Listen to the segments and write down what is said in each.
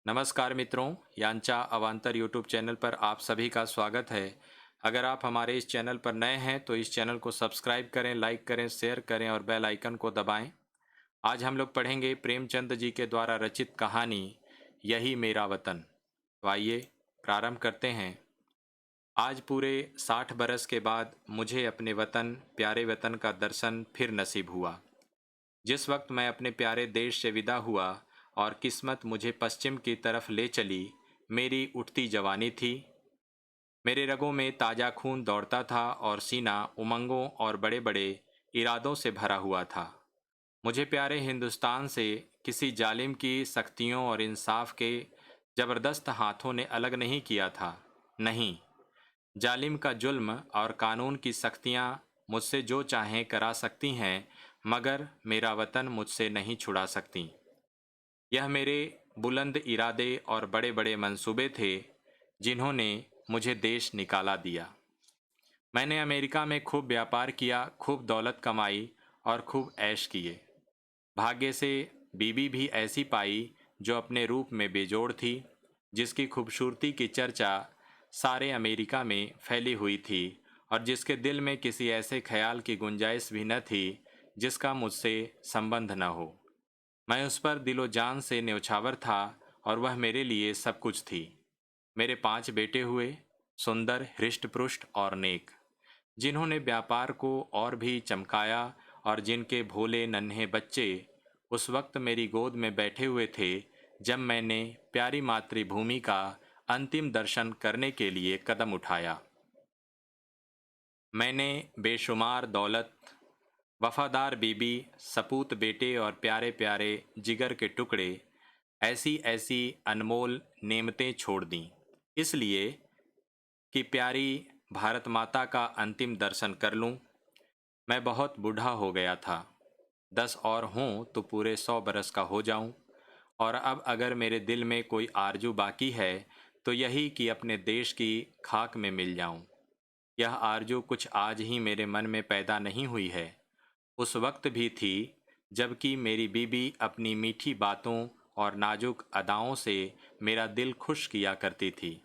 नमस्कार मित्रों, यांचा अवांतर यूट्यूब चैनल पर आप सभी का स्वागत है। अगर आप हमारे इस चैनल पर नए हैं तो इस चैनल को सब्सक्राइब करें, लाइक करें, शेयर करें और बेल आइकन को दबाएं। आज हम लोग पढ़ेंगे प्रेमचंद जी के द्वारा रचित कहानी यही मेरा वतन। तो आइए प्रारंभ करते हैं। आज पूरे 60 बरस के बाद मुझे अपने वतन, प्यारे वतन का दर्शन फिर नसीब हुआ। जिस वक्त मैं अपने प्यारे देश से विदा हुआ और किस्मत मुझे पश्चिम की तरफ ले चली, मेरी उठती जवानी थी। मेरे रगों में ताज़ा खून दौड़ता था और सीना उमंगों और बड़े बड़े इरादों से भरा हुआ था। मुझे प्यारे हिंदुस्तान से किसी जालिम की सख्तियों और इंसाफ के ज़बरदस्त हाथों ने अलग नहीं किया था। नहीं, जालिम का जुल्म और कानून की सख्तियाँ मुझसे जो चाहें करा सकती हैं, मगर मेरा वतन मुझसे नहीं छुड़ा सकती। यह मेरे बुलंद इरादे और बड़े बड़े मंसूबे थे जिन्होंने मुझे देश निकाला दिया। मैंने अमेरिका में खूब व्यापार किया, खूब दौलत कमाई और खूब ऐश किए। भाग्य से बीबी भी ऐसी पाई जो अपने रूप में बेजोड़ थी, जिसकी खूबसूरती की चर्चा सारे अमेरिका में फैली हुई थी और जिसके दिल में किसी ऐसे ख्याल की गुंजाइश भी न थी जिसका मुझसे संबंध न हो। मैं उस पर दिलो जान से न्यौछावर था और वह मेरे लिए सब कुछ थी। मेरे 5 बेटे हुए, सुंदर, हृष्ट-पुष्ट और नेक, जिन्होंने व्यापार को और भी चमकाया और जिनके भोले नन्हे बच्चे उस वक्त मेरी गोद में बैठे हुए थे जब मैंने प्यारी मातृभूमि का अंतिम दर्शन करने के लिए कदम उठाया। मैंने बेशुमार दौलत, वफादार बीबी, सपूत बेटे और प्यारे प्यारे जिगर के टुकड़े, ऐसी ऐसी अनमोल नेमतें छोड़ दीं, इसलिए कि प्यारी भारत माता का अंतिम दर्शन कर लूं। मैं बहुत बूढ़ा हो गया था। 10 और हों तो पूरे 100 बरस का हो जाऊं। और अब अगर मेरे दिल में कोई आरजू बाकी है तो यही कि अपने देश की खाक में मिल जाऊं। यह आरजू कुछ आज ही मेरे मन में पैदा नहीं हुई है, उस वक्त भी थी जबकि मेरी बीबी अपनी मीठी बातों और नाजुक अदाओं से मेरा दिल खुश किया करती थी।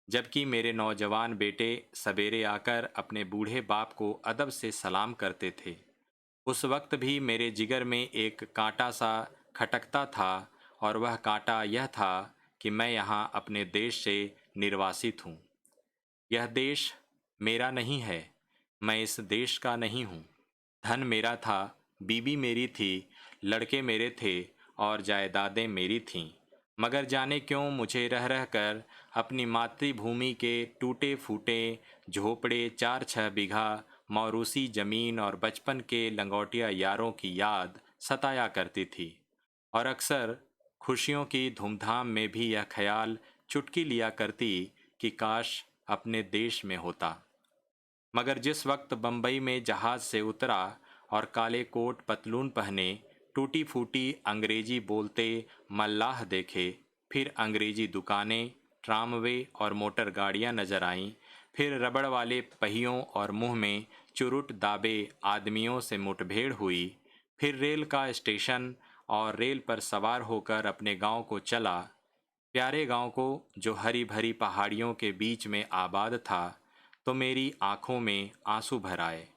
जबकि मेरे नौजवान बेटे सवेरे आकर अपने बूढ़े बाप को अदब से सलाम करते थे, उस वक्त भी मेरे जिगर में एक कांटा सा खटकता था और वह कांटा यह था कि मैं यहाँ अपने देश से निर्वासित हूँ। यह देश मेरा नहीं है, मैं इस देश का नहीं हूँ। धन मेरा था, बीबी मेरी थी, लड़के मेरे थे और जायदादें मेरी थीं, मगर जाने क्यों मुझे रह रह कर अपनी मातृभूमि के टूटे फूटे झोपड़े, 4-6 बीघा मौरूसी जमीन और बचपन के लंगोटिया यारों की याद सताया करती थी। और अक्सर खुशियों की धूमधाम में भी यह ख्याल चुटकी लिया करती कि काश अपने देश में होता। मगर जिस वक्त बम्बई में जहाज से उतरा और काले कोट पतलून पहने टूटी फूटी अंग्रेजी बोलते मल्लाह देखे, फिर अंग्रेजी दुकानें, ट्रामवे और मोटर गाड़ियां नजर आईं, फिर रबड़ वाले पहियों और मुंह में चुरुट दाबे आदमियों से मुठभेड़ हुई, फिर रेल का स्टेशन और रेल पर सवार होकर अपने गांव को चला, प्यारे गांव को जो हरी भरी पहाड़ियों के बीच में आबाद था, तो मेरी आंखों में आंसू भर आए।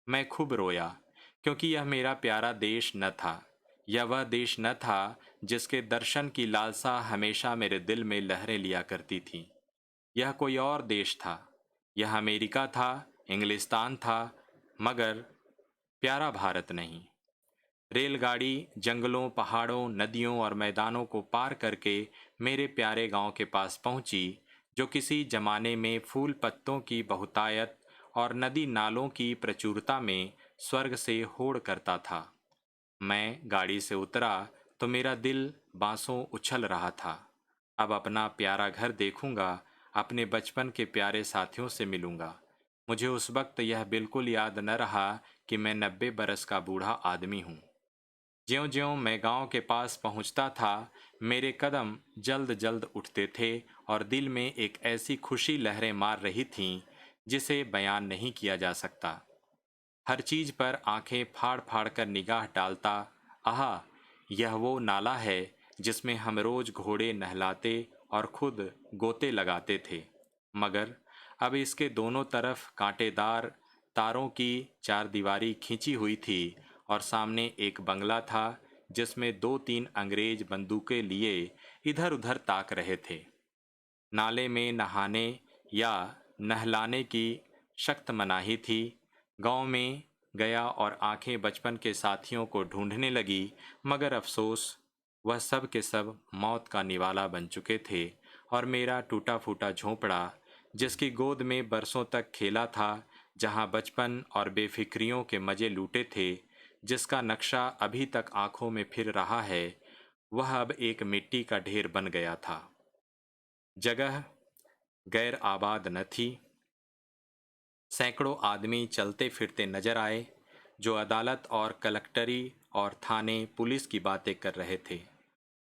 मैं खूब रोया, क्योंकि यह मेरा प्यारा देश न था। यह वह देश न था जिसके दर्शन की लालसा हमेशा मेरे दिल में लहरें लिया करती थी। यह कोई और देश था। यह अमेरिका था, इंग्लिस्तान था, मगर प्यारा भारत नहीं। रेलगाड़ी जंगलों, पहाड़ों, नदियों और मैदानों को पार करके मेरे प्यारे गांव के पास पहुंची, जो किसी जमाने में फूल पत्तों की बहुतायत और नदी नालों की प्रचुरता में स्वर्ग से होड़ करता था। मैं गाड़ी से उतरा तो मेरा दिल बांसों उछल रहा था। अब अपना प्यारा घर देखूंगा, अपने बचपन के प्यारे साथियों से मिलूंगा। मुझे उस वक्त यह बिल्कुल याद न रहा कि मैं 90 बरस का बूढ़ा आदमी हूँ। ज्यों-ज्यों मैं गांव के पास पहुंचता था, मेरे कदम जल्द-जल्द उठते थे और दिल में एक ऐसी खुशी लहरें मार रही थीं, जिसे बयान नहीं किया जा सकता। हर चीज पर आंखें फाड़-फाड़ कर निगाह डालता, आहा! यह वो नाला है जिसमें हम रोज घोड़े नहलाते और खुद गोते लगाते थे। मगर अब इसके दोनों तरफ कांटेदार तारों की चारदीवारी खींची हुई थी और सामने एक बंगला था जिसमें दो तीन अंग्रेज बंदूकें लिए इधर उधर ताक रहे थे। नाले में नहाने या नहलाने की सख्त मनाही थी। गांव में गया और आंखें बचपन के साथियों को ढूंढने लगी, मगर अफसोस वह सब के सब मौत का निवाला बन चुके थे और मेरा टूटा फूटा झोंपड़ा, जिसकी गोद में बरसों तक खेला था, जहां बचपन और बेफिक्रियों के मजे लूटे थे, जिसका नक्शा अभी तक आंखों में फिर रहा है, वह अब एक मिट्टी का ढेर बन गया था। जगह गैर आबाद न थी। सैकड़ों आदमी चलते फिरते नजर आए, जो अदालत और कलेक्टरी और थाने पुलिस की बातें कर रहे थे।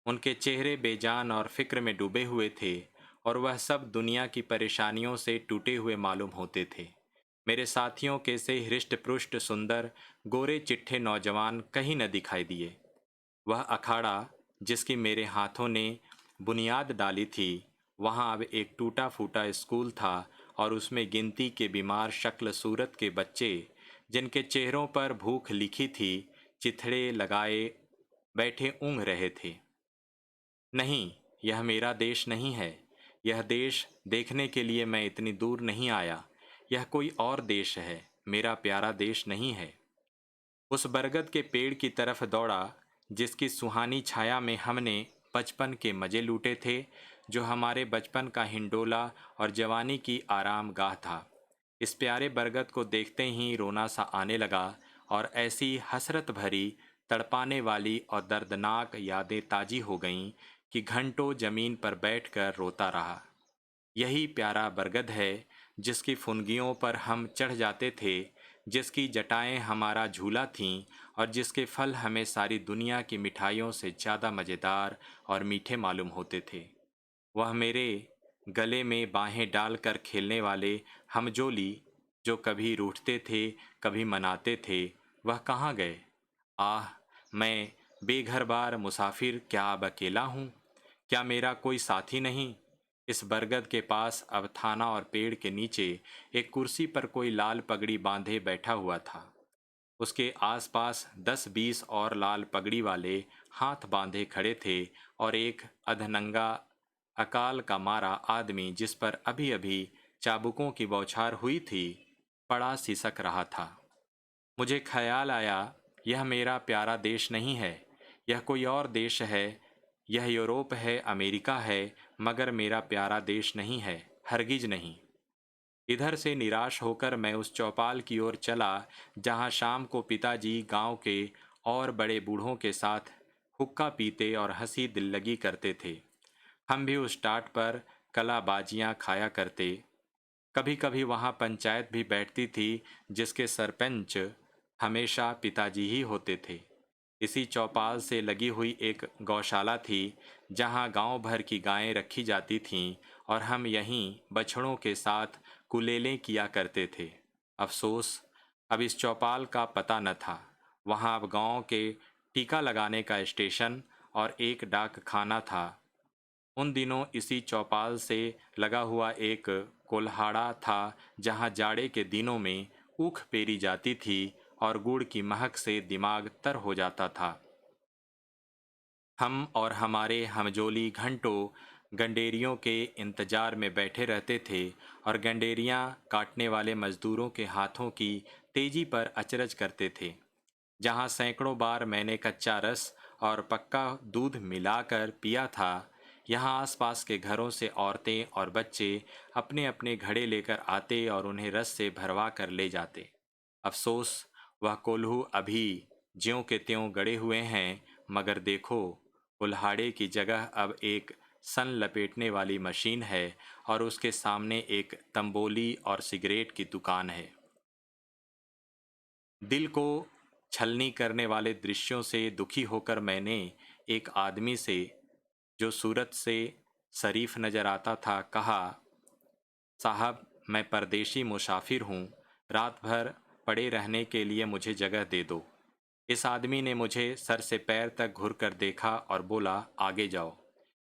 उनके चेहरे बेजान और फिक्र में डूबे हुए थे और वह सब दुनिया की परेशानियों से टूटे हुए मालूम होते थे। मेरे साथियों के से हृष्ट पुष्ट सुंदर गोरे चिट्ठे नौजवान कहीं न दिखाई दिए। वह अखाड़ा जिसकी मेरे हाथों ने बुनियाद डाली थी, वहाँ अब एक टूटा फूटा स्कूल था और उसमें गिनती के बीमार शक्ल सूरत के बच्चे, जिनके चेहरों पर भूख लिखी थी, चिथड़े लगाए बैठे ऊँघ रहे थे। नहीं, यह मेरा देश नहीं है। यह देश देखने के लिए मैं इतनी दूर नहीं आया। यह कोई और देश है, मेरा प्यारा देश नहीं है। उस बरगद के पेड़ की तरफ दौड़ा जिसकी सुहानी छाया में हमने बचपन के मजे लूटे थे, जो हमारे बचपन का हिंडोला और जवानी की आराम गाह था। इस प्यारे बरगद को देखते ही रोना सा आने लगा और ऐसी हसरत भरी, तड़पाने वाली और दर्दनाक यादें ताजी हो गईं कि घंटों जमीन पर बैठकर रोता रहा। यही प्यारा बरगद है जिसकी फुनगियों पर हम चढ़ जाते थे, जिसकी जटाएं हमारा झूला थीं और जिसके फल हमें सारी दुनिया की मिठाइयों से ज़्यादा मज़ेदार और मीठे मालूम होते थे। वह मेरे गले में बाहें डालकर खेलने वाले हमजोली, जो कभी रूठते थे कभी मनाते थे, वह कहाँ गए? आह, मैं बेघर-बार मुसाफिर क्या अब अकेला हूँ? क्या मेरा कोई साथी नहीं? इस बरगद के पास अब थाना और पेड़ के नीचे एक कुर्सी पर कोई लाल पगड़ी बांधे बैठा हुआ था। उसके आसपास 10-20 और लाल पगड़ी वाले हाथ बांधे खड़े थे और एक अधनंगा अकाल का मारा आदमी, जिस पर अभी अभी चाबुकों की बौछार हुई थी, पड़ा सिसक रहा था। मुझे ख्याल आया, यह मेरा प्यारा देश नहीं है, यह कोई और देश है। यह यूरोप है, अमेरिका है, मगर मेरा प्यारा देश नहीं है, हरगिज नहीं। इधर से निराश होकर मैं उस चौपाल की ओर चला जहाँ शाम को पिताजी गांव के और बड़े बूढ़ों के साथ हुक्का पीते और हंसी दिल्लगी करते थे। हम भी उस टाट पर कलाबाजियाँ खाया करते। कभी कभी वहाँ पंचायत भी बैठती थी, जिसके सरपंच हमेशा पिताजी ही होते थे। इसी चौपाल से लगी हुई एक गौशाला थी जहाँ गांव भर की गायें रखी जाती थीं और हम यहीं बछड़ों के साथ कुलेलें किया करते थे। अफसोस, अब इस चौपाल का पता न था। वहाँ अब गांव के टीका लगाने का स्टेशन और एक डाक खाना था। उन दिनों इसी चौपाल से लगा हुआ एक कोल्हाड़ा था जहाँ जाड़े के दिनों में ऊख पेरी जाती थी और गुड़ की महक से दिमाग तर हो जाता था। हम और हमारे हमजोली घंटों गंडेरियों के इंतजार में बैठे रहते थे और गंडेरियां काटने वाले मजदूरों के हाथों की तेजी पर अचरज करते थे। जहाँ सैकड़ों बार मैंने कच्चा रस और पक्का दूध मिलाकर पिया था, यहाँ आसपास के घरों से औरतें और बच्चे अपने अपने घड़े लेकर आते और उन्हें रस से भरवा कर ले जाते। अफसोस, वह कोल्हू अभी ज्यों के त्यों गड़े हुए हैं, मगर देखो, कुल्हाड़े की जगह अब एक सन लपेटने वाली मशीन है और उसके सामने एक तंबोली और सिगरेट की दुकान है। दिल को छलनी करने वाले दृश्यों से दुखी होकर मैंने एक आदमी से, जो सूरत से शरीफ नजर आता था, कहा, साहब, मैं परदेशी मुसाफिर हूँ, रात भर पड़े रहने के लिए मुझे जगह दे दो। इस आदमी ने मुझे सर से पैर तक घुर कर देखा और बोला, आगे जाओ,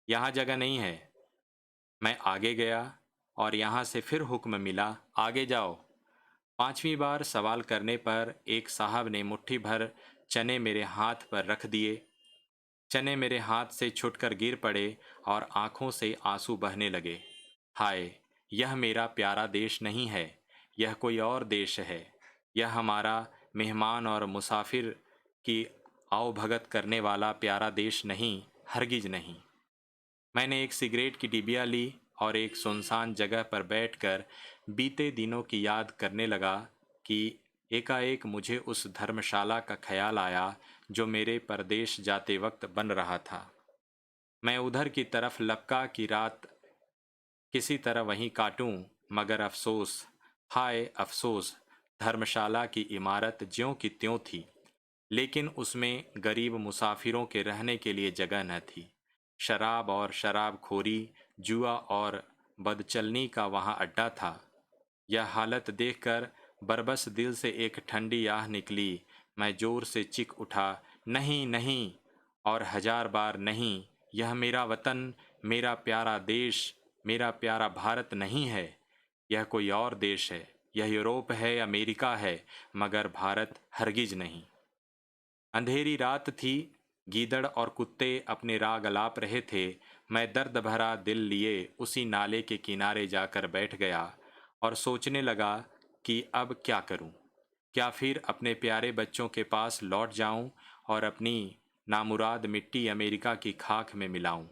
यहाँ जगह नहीं है। मैं आगे गया और यहाँ से फिर हुक्म मिला, आगे जाओ। पांचवी बार सवाल करने पर एक साहब ने मुट्ठी भर चने मेरे हाथ पर रख दिए। चने मेरे हाथ से छुटकर गिर पड़े और आंखों से आंसू बहने लगे। हाय, यह मेरा प्यारा देश नहीं है, यह कोई और देश है। यह हमारा मेहमान और मुसाफिर की आवभगत करने वाला प्यारा देश नहीं, हरगिज नहीं। मैंने एक सिगरेट की डिबिया ली और एक सुनसान जगह पर बैठकर बीते दिनों की याद करने लगा कि एकाएक मुझे उस धर्मशाला का ख्याल आया जो मेरे परदेश जाते वक्त बन रहा था। मैं उधर की तरफ लपका कि रात किसी तरह वहीं काटूं, मगर अफसोस, हाय अफसोस, धर्मशाला की इमारत ज्यों की त्यों थी, लेकिन उसमें गरीब मुसाफिरों के रहने के लिए जगह न थी। शराब और शराबखोरी, जुआ और बदचलनी का वहाँ अड्डा था। यह हालत देखकर बरबस दिल से एक ठंडी आह निकली। मैं जोर से चीख उठा, नहीं नहीं, और हजार बार नहीं। यह मेरा वतन, मेरा प्यारा देश, मेरा प्यारा भारत नहीं है। यह कोई और देश है, यह यूरोप है, अमेरिका है, मगर भारत हरगिज नहीं। अंधेरी रात थी। गीदड़ और कुत्ते अपने राग अलाप रहे थे। मैं दर्द भरा दिल लिए उसी नाले के किनारे जाकर बैठ गया और सोचने लगा कि अब क्या करूं। क्या फिर अपने प्यारे बच्चों के पास लौट जाऊं और अपनी नामुराद मिट्टी अमेरिका की खाक में मिलाऊं।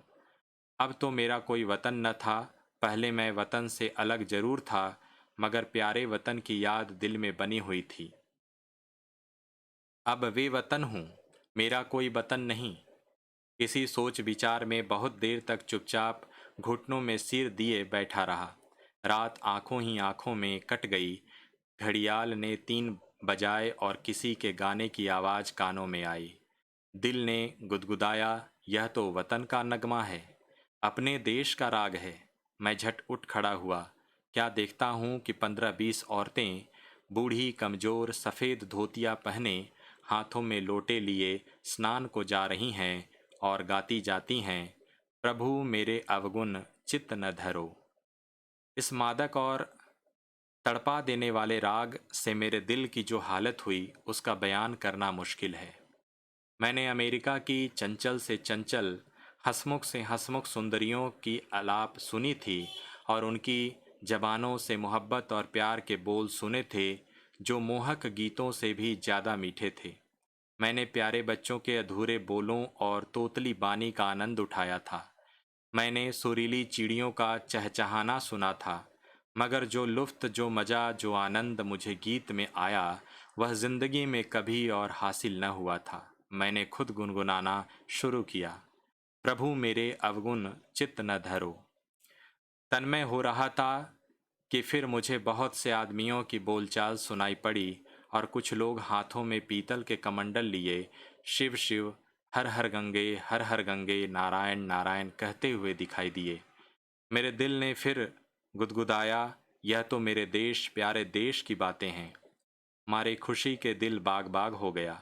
अब तो मेरा कोई वतन न था। पहले मैं वतन से अलग जरूर था, मगर प्यारे वतन की याद दिल में बनी हुई थी। अब वे वतन हूँ, मेरा कोई वतन नहीं। इसी सोच विचार में बहुत देर तक चुपचाप घुटनों में सिर दिए बैठा रहा। रात आंखों ही आंखों में कट गई। घड़ियाल ने 3 बजाए और किसी के गाने की आवाज़ कानों में आई। दिल ने गुदगुदाया, यह तो वतन का नगमा है, अपने देश का राग है। मैं झट उठ खड़ा हुआ। क्या देखता हूँ कि 15-20 औरतें, बूढ़ी कमजोर सफ़ेद धोतियाँ पहने, हाथों में लोटे लिए स्नान को जा रही हैं और गाती जाती हैं, प्रभु मेरे अवगुण चित्त न धरो। इस मादक और तड़पा देने वाले राग से मेरे दिल की जो हालत हुई उसका बयान करना मुश्किल है। मैंने अमेरिका की चंचल से चंचल, हंसमुख से हंसमुख सुंदरियों की आलाप सुनी थी और उनकी जबानों से मोहब्बत और प्यार के बोल सुने थे जो मोहक गीतों से भी ज़्यादा मीठे थे। मैंने प्यारे बच्चों के अधूरे बोलों और तोतली बानी का आनंद उठाया था। मैंने सुरीली चिड़ियों का चहचहाना सुना था। मगर जो लुफ्त, जो मज़ा, जो आनंद मुझे गीत में आया, वह जिंदगी में कभी और हासिल न हुआ था। मैंने खुद गुनगुनाना शुरू किया, प्रभु मेरे अवगुण चित्त न धरो। तन्मय हो रहा था कि फिर मुझे बहुत से आदमियों की बोलचाल सुनाई पड़ी और कुछ लोग हाथों में पीतल के कमंडल लिए शिव शिव, हर हर गंगे, नारायण नारायण कहते हुए दिखाई दिए। मेरे दिल ने फिर गुदगुदाया, यह तो मेरे देश, प्यारे देश की बातें हैं। मारे खुशी के दिल बाग बाग हो गया।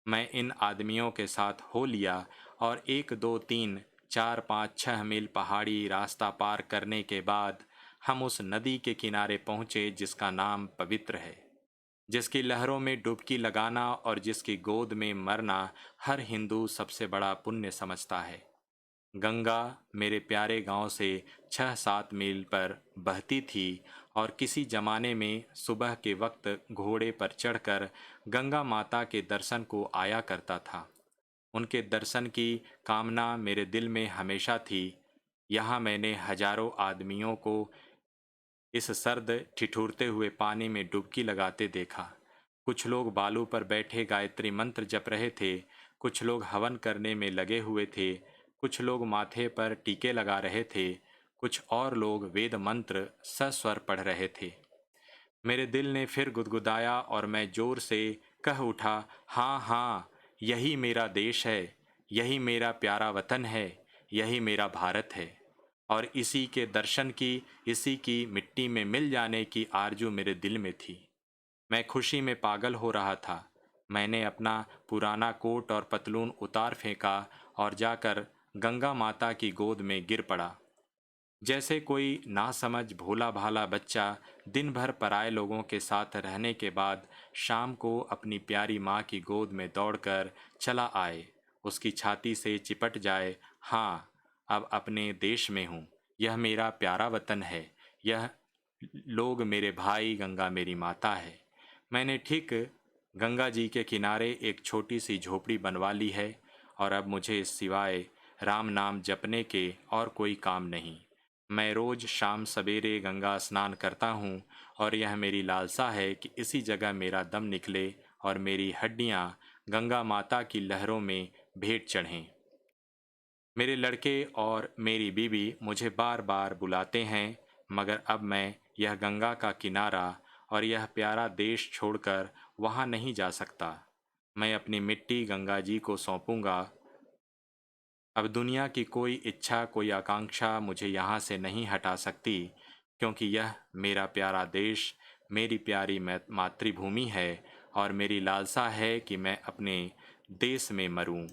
मैं इन आदमियों के साथ हो लिया और 1 2 3 4 5 6 मील पहाड़ी रास्ता पार करने के बाद हम उस नदी के किनारे पहुँचे जिसका नाम पवित्र है, जिसकी लहरों में डुबकी लगाना और जिसकी गोद में मरना हर हिंदू सबसे बड़ा पुण्य समझता है। गंगा मेरे प्यारे गांव से 6-7 मील पर बहती थी और किसी जमाने में सुबह के वक्त घोड़े पर चढ़कर गंगा माता के दर्शन को आया करता था। उनके दर्शन की कामना मेरे दिल में हमेशा थी। यहाँ मैंने हजारों आदमियों को इस सर्द ठिठुरते हुए पानी में डुबकी लगाते देखा। कुछ लोग बालू पर बैठे गायत्री मंत्र जप रहे थे, कुछ लोग हवन करने में लगे हुए थे, कुछ लोग माथे पर टीके लगा रहे थे, कुछ और लोग वेद मंत्र सस्वर पढ़ रहे थे। मेरे दिल ने फिर गुदगुदाया और मैं जोर से कह उठा, हाँ हाँ, यही मेरा देश है, यही मेरा प्यारा वतन है, यही मेरा भारत है। और इसी के दर्शन की, इसी की मिट्टी में मिल जाने की आरजू मेरे दिल में थी। मैं खुशी में पागल हो रहा था। मैंने अपना पुराना कोट और पतलून उतार फेंका और जाकर गंगा माता की गोद में गिर पड़ा। जैसे कोई नासमझ भोला भाला बच्चा दिन भर पराए लोगों के साथ रहने के बाद शाम को अपनी प्यारी माँ की गोद में दौड़कर चला आए, उसकी छाती से चिपट जाए। हाँ, अब अपने देश में हूँ। यह मेरा प्यारा वतन है। यह लोग मेरे भाई, गंगा मेरी माता है। मैंने ठीक गंगा जी के किनारे एक छोटी सी झोपड़ी बनवा ली है और अब मुझे सिवाय राम नाम जपने के और कोई काम नहीं। मैं रोज शाम सवेरे गंगा स्नान करता हूँ और यह मेरी लालसा है कि इसी जगह मेरा दम निकले और मेरी हड्डियाँ गंगा माता की लहरों में भेंट चढ़ें। मेरे लड़के और मेरी बीवी मुझे बार बार बुलाते हैं, मगर अब मैं यह गंगा का किनारा और यह प्यारा देश छोड़कर वहाँ नहीं जा सकता। मैं अपनी मिट्टी गंगा जी को सौंपूंगा। अब दुनिया की कोई इच्छा, कोई आकांक्षा मुझे यहाँ से नहीं हटा सकती, क्योंकि यह मेरा प्यारा देश, मेरी प्यारी मातृभूमि है और मेरी लालसा है कि मैं अपने देश में मरूं।